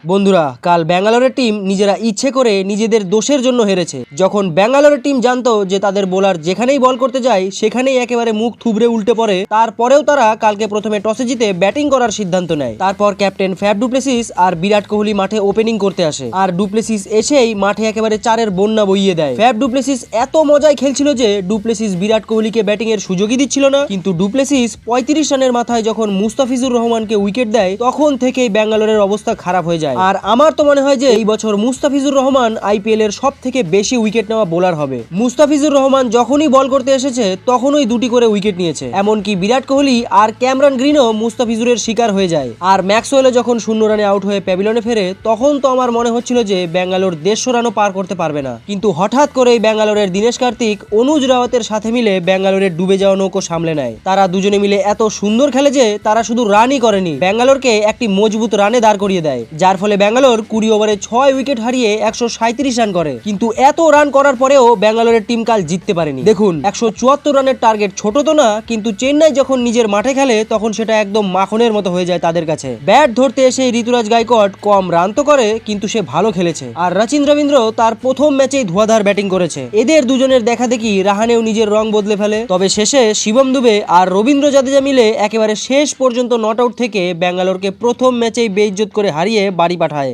বন্ধুরা, কাল ব্যাঙ্গালোরের টিম নিজেরা ইচ্ছে করে নিজেদের দোষের জন্য হেরেছে। যখন ব্যাঙ্গালোরের টিম জানতো যে তাদের বোলার যেখানেই বল করতে যায় সেখানেই একেবারে মুখ থুবড়ে উল্টে পড়ে, তারপরেও তারা কালকে প্রথমে টসে জিতে ব্যাটিং করার সিদ্ধান্ত নেয়। তারপর ক্যাপ্টেন ফ্যাফ ডু প্লেসিস আর বিরাট কোহলি মাঠে ওপেনিং করতে আসে, আর ডু প্লেসিস এসেই মাঠে একেবারে চারের বন্যা বইয়ে দেয়। ফ্যাফ ডু প্লেসিস এত মজায় খেলছিল যে ডু প্লেসিস বিরাট কোহলিকে ব্যাটিং এর সুযোগই দিচ্ছিল না। কিন্তু ডু প্লেসিস 35 রানের মাথায় যখন মুস্তাফিজুর রহমানকে উইকেট দেয় তখন থেকেই ব্যাঙ্গালোরের অবস্থা খারাপ হয়ে যায়। আর আমার তো মনে হয় যে এই বছর মুস্তাফিজুর রহমান আইপিএল এর সব থেকে বেশি উইকেট নেওয়া বোলার হবে। মুস্তাফিজুর রহমান যখনই বল করতে এসেছে তখনই দুটি করে উইকেট নিয়েছে। এমনকি বিরাট কোহলি আর ক্যামেরন গ্রিনও মুস্তাফিজুরের শিকার হয়ে যায়। আর ম্যাক্সওয়েলও যখন 0 রানে আউট হয়ে প্যাভিলিয়নে ফেরে তখন তো আমার মনে হচ্ছিল যে ব্যাঙ্গালোর 150 রানও পার করতে পারবে না। কিন্তু হঠাৎ করেই ব্যাঙ্গালোরের দীনেশ কার্তিক অনুজ রাওয়াতের সাথে মিলে ব্যাঙ্গালোরের ডুবে যাওয়া নৌকো সামলে নেয়। তারা দুজনে মিলে এত সুন্দর খেলে যে তারা শুধু রানই করেনি, ব্যাঙ্গালোরকে একটি মজবুত রানে দাঁড় করিয়ে দেয়, যার ফলে ব্যাঙ্গালোর 20 ওভারে 6 উইকেট হারিয়ে 137 রান করে। কিন্তু এত রান করার পরেও ব্যাঙ্গালোরের টিম কাল জিততে পারেনি। দেখুন, 174 রানের টার্গেট ছোট তো না, কিন্তু চেন্নাই যখন নিজের মাঠে খেলে তখন সেটা একদম মাখনের মতো হয়ে যায় তাদের কাছে। ব্যাট ধরতে এসে ঋতুরাজ গায়কোয়াড কম রান তো করে, কিন্তু সে ভালো খেলেছে। আর রচিন রবীন্দ্র তার প্রথম ম্যাচেই ধুয়াধার ব্যাটিং করেছে। এদের দুজনের দেখা দেখি রাহানেও নিজের রং বদলে ফেলে। তবে শেষে শিবম দুবে আর রবীন্দ্র জাদেজা মিলে একেবারে শেষ পর্যন্ত নট আউট থেকে ব্যাঙ্গালোরকে প্রথম ম্যাচেই বেইজ্জত করে হারিয়ে বাড়ি পাঠায়।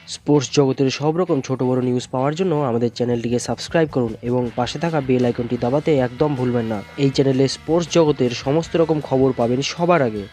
স্পোর্টস জগতের সব রকম ছোট বড় নিউজ পাওয়ার জন্য আমাদের চ্যানেলটিকে সাবস্ক্রাইব করুন এবং পাশে থাকা বেল আইকনটি দাবাতে একদম ভুলবেন না। এই চ্যানেলে স্পোর্টস জগতের সমস্ত রকম খবর পাবেন সবার আগে।